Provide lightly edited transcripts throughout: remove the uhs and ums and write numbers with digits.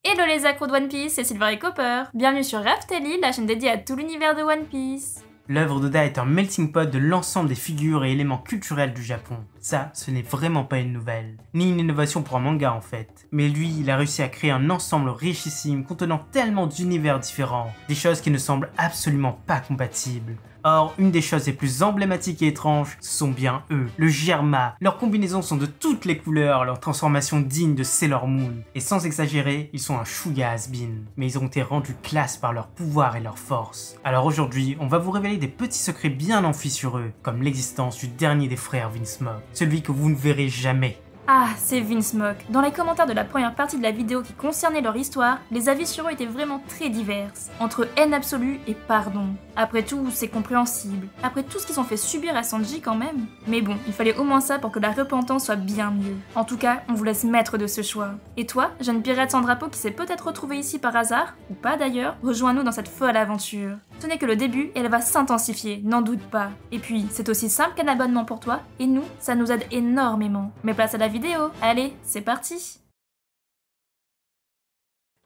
Hello les accros de One Piece, c'est Silver et Copper. Bienvenue sur Raftelli, la chaîne dédiée à tout l'univers de One Piece. L'œuvre d'Oda est un melting pot de l'ensemble des figures et éléments culturels du Japon. Ça, ce n'est vraiment pas une nouvelle, ni une innovation pour un manga en fait. Mais lui, il a réussi à créer un ensemble richissime contenant tellement d'univers différents, des choses qui ne semblent absolument pas compatibles. Or, une des choses les plus emblématiques et étranges, ce sont bien eux, le Germa. Leurs combinaisons sont de toutes les couleurs, leurs transformations dignes de Sailor Moon. Et sans exagérer, ils sont un chouïa has-been. Mais ils ont été rendus classe par leur pouvoir et leur force. Alors aujourd'hui, on va vous révéler des petits secrets bien enfuis sur eux, comme l'existence du dernier des frères Vinsmoke, celui que vous ne verrez jamais. Ah, c'est Vinsmoke. Dans les commentaires de la première partie de la vidéo qui concernait leur histoire, les avis sur eux étaient vraiment très divers, entre haine absolue et pardon. Après tout, c'est compréhensible. Après tout ce qu'ils ont fait subir à Sanji quand même. Mais bon, il fallait au moins ça pour que la repentance soit bien mieux. En tout cas, on vous laisse maître de ce choix. Et toi, jeune pirate sans drapeau qui s'est peut-être retrouvé ici par hasard, ou pas d'ailleurs, rejoins-nous dans cette folle aventure. Ce n'est que le début et elle va s'intensifier, n'en doute pas. Et puis, c'est aussi simple qu'un abonnement pour toi, et nous, ça nous aide énormément. Mais place à la vidéo, allez, c'est parti!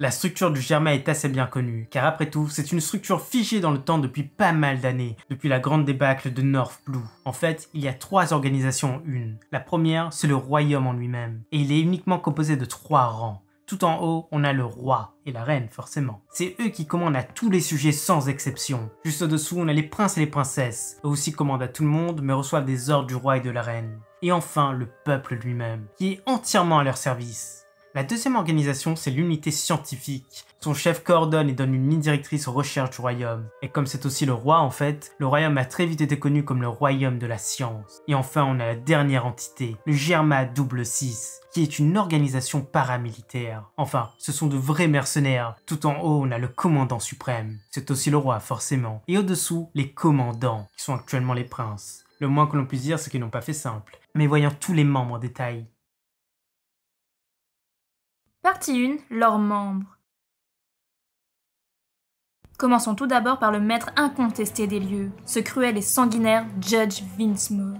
La structure du Germa est assez bien connue, car après tout, c'est une structure figée dans le temps depuis pas mal d'années, depuis la grande débâcle de North Blue. En fait, il y a 3 organisations en une. La première, c'est le royaume en lui-même, et il est uniquement composé de 3 rangs. Tout en haut, on a le roi, et la reine forcément. C'est eux qui commandent à tous les sujets sans exception. Juste au-dessous, on a les princes et les princesses. Eux aussi commandent à tout le monde, mais reçoivent des ordres du roi et de la reine. Et enfin, le peuple lui-même, qui est entièrement à leur service. La deuxième organisation, c'est l'unité scientifique. Son chef coordonne et donne une ligne directrice aux recherches du royaume. Et comme c'est aussi le roi en fait, le royaume a très vite été connu comme le royaume de la science. Et enfin, on a la dernière entité, le Germa 6, qui est une organisation paramilitaire. Enfin, ce sont de vrais mercenaires. Tout en haut, on a le commandant suprême. C'est aussi le roi, forcément. Et au-dessous, les commandants, qui sont actuellement les princes. Le moins que l'on puisse dire, c'est qu'ils n'ont pas fait simple. Mais voyons tous les membres en détail. Partie 1, leurs membres. Commençons tout d'abord par le maître incontesté des lieux, ce cruel et sanguinaire Judge Vinsmoke.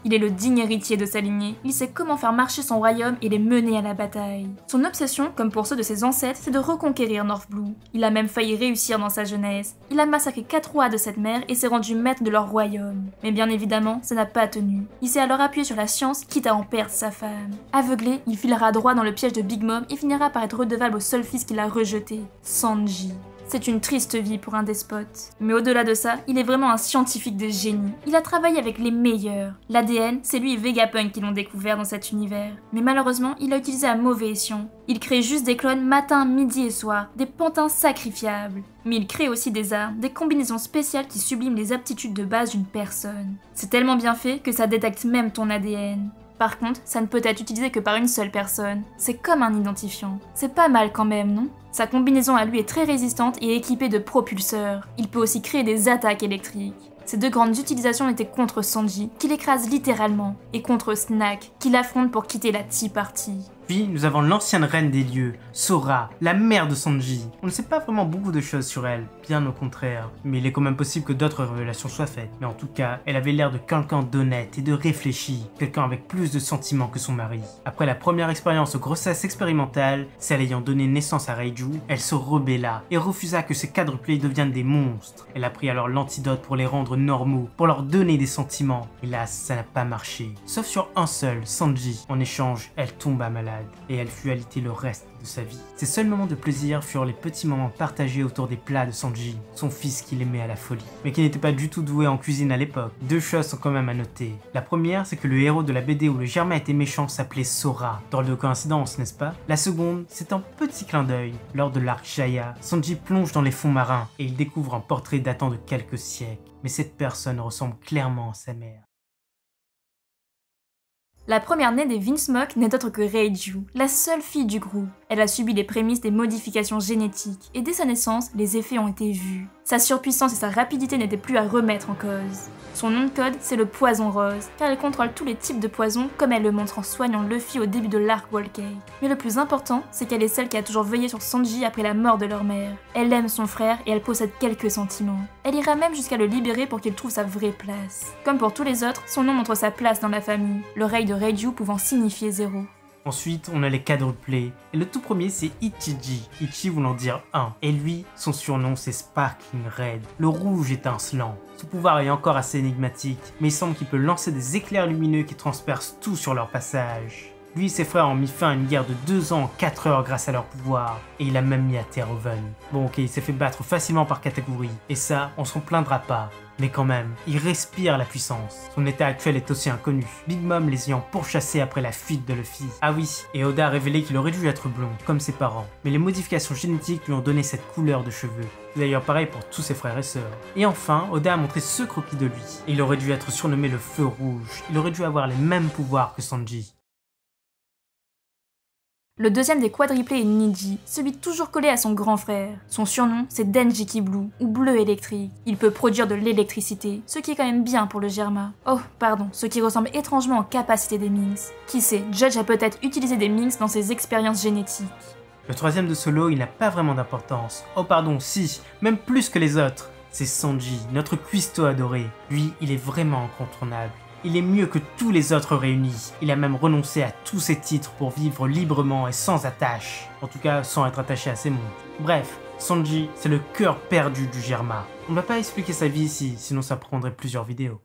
Il est le digne héritier de sa lignée, il sait comment faire marcher son royaume et les mener à la bataille. Son obsession, comme pour ceux de ses ancêtres, c'est de reconquérir North Blue. Il a même failli réussir dans sa jeunesse. Il a massacré 4 rois de cette mer et s'est rendu maître de leur royaume. Mais bien évidemment, ça n'a pas tenu. Il s'est alors appuyé sur la science, quitte à en perdre sa femme. Aveuglé, il filera droit dans le piège de Big Mom et finira par être redevable au seul fils qu'il a rejeté, Sanji. C'est une triste vie pour un despote. Mais au-delà de ça, il est vraiment un scientifique de génie. Il a travaillé avec les meilleurs. L'ADN, c'est lui et Vegapunk qui l'ont découvert dans cet univers. Mais malheureusement, il l'a utilisé à mauvais escient. Il crée juste des clones matin, midi et soir, des pantins sacrifiables. Mais il crée aussi des armes, des combinaisons spéciales qui subliment les aptitudes de base d'une personne. C'est tellement bien fait que ça détecte même ton ADN. Par contre, ça ne peut être utilisé que par une seule personne. C'est comme un identifiant. C'est pas mal quand même, non ? Sa combinaison à lui est très résistante et équipée de propulseurs. Il peut aussi créer des attaques électriques. Ces 2 grandes utilisations étaient contre Sanji, qui l'écrase littéralement, et contre Snack, qui l'affronte pour quitter la Tea Party. Puis, nous avons l'ancienne reine des lieux, Sora, la mère de Sanji. On ne sait pas vraiment beaucoup de choses sur elle, bien au contraire. Mais il est quand même possible que d'autres révélations soient faites. Mais en tout cas, elle avait l'air de quelqu'un d'honnête et de réfléchi, quelqu'un avec plus de sentiments que son mari. Après la première expérience de grossesse expérimentale, celle ayant donné naissance à Reiju, elle se rebella et refusa que ses quadruplés deviennent des monstres. Elle a pris alors l'antidote pour les rendre normaux, pour leur donner des sentiments. Hélas, ça n'a pas marché. Sauf sur un seul, Sanji. En échange, elle tomba malade. Et elle fut alitée le reste de sa vie. Ses seuls moments de plaisir furent les petits moments partagés autour des plats de Sanji, son fils qu'il aimait à la folie, mais qui n'était pas du tout doué en cuisine à l'époque. 2 choses sont quand même à noter. La première, c'est que le héros de la BD où le Germa était méchant s'appelait Sora. Drôle de coïncidence, n'est-ce pas? La seconde, c'est un petit clin d'œil. Lors de l'arc Jaya, Sanji plonge dans les fonds marins et il découvre un portrait datant de quelques siècles. Mais cette personne ressemble clairement à sa mère. La première née des Vinsmoke n'est autre que Reiju, la seule fille du groupe. Elle a subi les prémices des modifications génétiques, et dès sa naissance, les effets ont été vus. Sa surpuissance et sa rapidité n'étaient plus à remettre en cause. Son nom de code, c'est le poison rose, car elle contrôle tous les types de poisons, comme elle le montre en soignant Luffy au début de l'arc Whole Cake. Mais le plus important, c'est qu'elle est celle qui a toujours veillé sur Sanji après la mort de leur mère. Elle aime son frère et elle possède quelques sentiments. Elle ira même jusqu'à le libérer pour qu'il trouve sa vraie place. Comme pour tous les autres, son nom montre sa place dans la famille, l'oreille de Reiju pouvant signifier 0. Ensuite, on a les quadruplés. Et le tout premier, c'est Ichiji. Ichi voulant dire 1. Et lui, son surnom, c'est Sparkling Red, le rouge étincelant. Son pouvoir est encore assez énigmatique, mais il semble qu'il peut lancer des éclairs lumineux qui transpercent tout sur leur passage. Lui et ses frères ont mis fin à une guerre de 2 ans en 4 heures grâce à leur pouvoir, et il a même mis à terre Oven. Bon ok, il s'est fait battre facilement par catégorie, et ça, on s'en plaindra pas. Mais quand même, il respire la puissance. Son état actuel est aussi inconnu, Big Mom les ayant pourchassés après la fuite de Luffy. Ah oui, et Oda a révélé qu'il aurait dû être blond, comme ses parents, mais les modifications génétiques lui ont donné cette couleur de cheveux. C'est d'ailleurs pareil pour tous ses frères et sœurs. Et enfin, Oda a montré ce croquis de lui. Et il aurait dû être surnommé le Feu Rouge, il aurait dû avoir les mêmes pouvoirs que Sanji. Le deuxième des quadruplés est Niji, celui toujours collé à son grand frère. Son surnom, c'est Denjiki Blue, ou bleu électrique. Il peut produire de l'électricité, ce qui est quand même bien pour le Germa. Oh, pardon, ce qui ressemble étrangement aux capacités des Minks. Qui sait, Judge a peut-être utilisé des Minks dans ses expériences génétiques. Le troisième de solo, il n'a pas vraiment d'importance. Oh pardon, si, même plus que les autres. C'est Sanji, notre cuistot adoré. Lui, il est vraiment incontournable. Il est mieux que tous les autres réunis. Il a même renoncé à tous ses titres pour vivre librement et sans attache. En tout cas, sans être attaché à ses montres. Bref, Sanji, c'est le cœur perdu du Germa. On ne va pas expliquer sa vie ici, sinon ça prendrait plusieurs vidéos.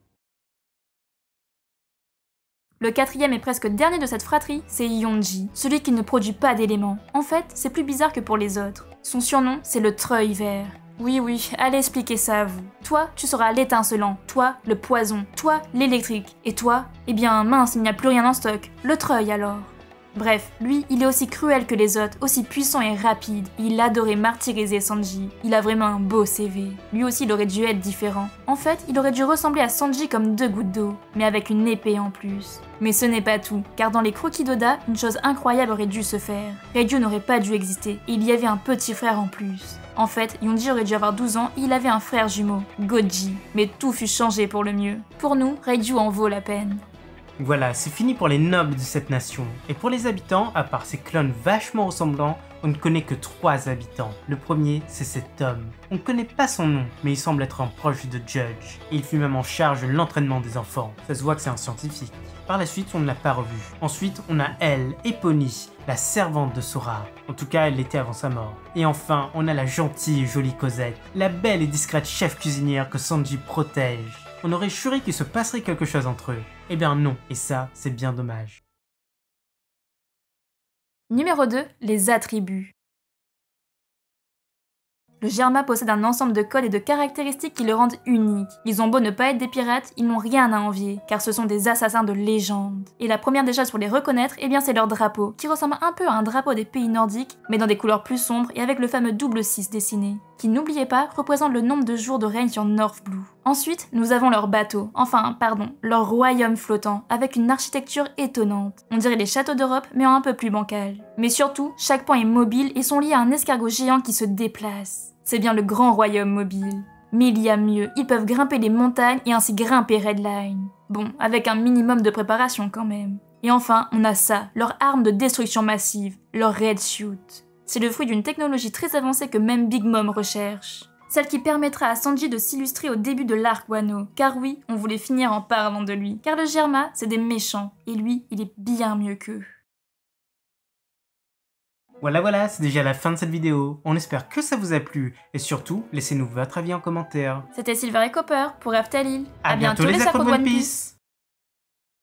Le quatrième et presque dernier de cette fratrie, c'est Yonji, celui qui ne produit pas d'éléments. En fait, c'est plus bizarre que pour les autres. Son surnom, c'est le treuil vert. Oui, allez expliquer ça à vous. Toi, tu seras l'étincelant, toi, le poison, toi, l'électrique, et toi, eh bien mince, il n'y a plus rien en stock, le treuil alors. Bref, lui, il est aussi cruel que les autres, aussi puissant et rapide, et il adorait martyriser Sanji. Il a vraiment un beau CV. Lui aussi, il aurait dû être différent. En fait, il aurait dû ressembler à Sanji comme 2 gouttes d'eau, mais avec une épée en plus. Mais ce n'est pas tout, car dans les croquis d'Oda, une chose incroyable aurait dû se faire. Reiju n'aurait pas dû exister, et il y avait un petit frère en plus. En fait, Yonji aurait dû avoir 12 ans et il avait un frère jumeau, Goji. Mais tout fut changé pour le mieux. Pour nous, Reiju en vaut la peine. Voilà, c'est fini pour les nobles de cette nation. Et pour les habitants, à part ces clones vachement ressemblants, on ne connaît que 3 habitants. Le premier, c'est cet homme. On ne connaît pas son nom, mais il semble être un proche de Judge. Et il fut même en charge de l'entraînement des enfants. Ça se voit que c'est un scientifique. Par la suite, on ne l'a pas revu. Ensuite, on a elle, Epony, la servante de Sora. En tout cas, elle l'était avant sa mort. Et enfin, on a la gentille et jolie Cosette, la belle et discrète chef cuisinière que Sanji protège. On aurait juré qu'il se passerait quelque chose entre eux. Eh bien non, et ça, c'est bien dommage. Numéro 2, les attributs. Le Germa possède un ensemble de codes et de caractéristiques qui le rendent unique. Ils ont beau ne pas être des pirates, ils n'ont rien à envier, car ce sont des assassins de légende. Et la première des choses pour les reconnaître, eh bien c'est leur drapeau, qui ressemble un peu à un drapeau des pays nordiques, mais dans des couleurs plus sombres et avec le fameux double 6 dessiné, qui n'oubliez pas, représente le nombre de jours de règne sur North Blue. Ensuite, nous avons leur bateau, leur royaume flottant, avec une architecture étonnante. On dirait les châteaux d'Europe, mais en un peu plus bancal. Mais surtout, chaque point est mobile et sont liés à un escargot géant qui se déplace. C'est bien le grand royaume mobile. Mais il y a mieux, ils peuvent grimper les montagnes et ainsi grimper Redline. Bon, avec un minimum de préparation quand même. Et enfin, on a ça, leur arme de destruction massive, leur Red Suit. C'est le fruit d'une technologie très avancée que même Big Mom recherche. Celle qui permettra à Sanji de s'illustrer au début de l'arc Wano. Car oui, on voulait finir en parlant de lui. Car le Germa, c'est des méchants. Et lui, il est bien mieux qu'eux. Voilà, c'est déjà la fin de cette vidéo. On espère que ça vous a plu. Et surtout, laissez-nous votre avis en commentaire. C'était Silver et Copper pour Raftalil. À bientôt les accros de One Piece.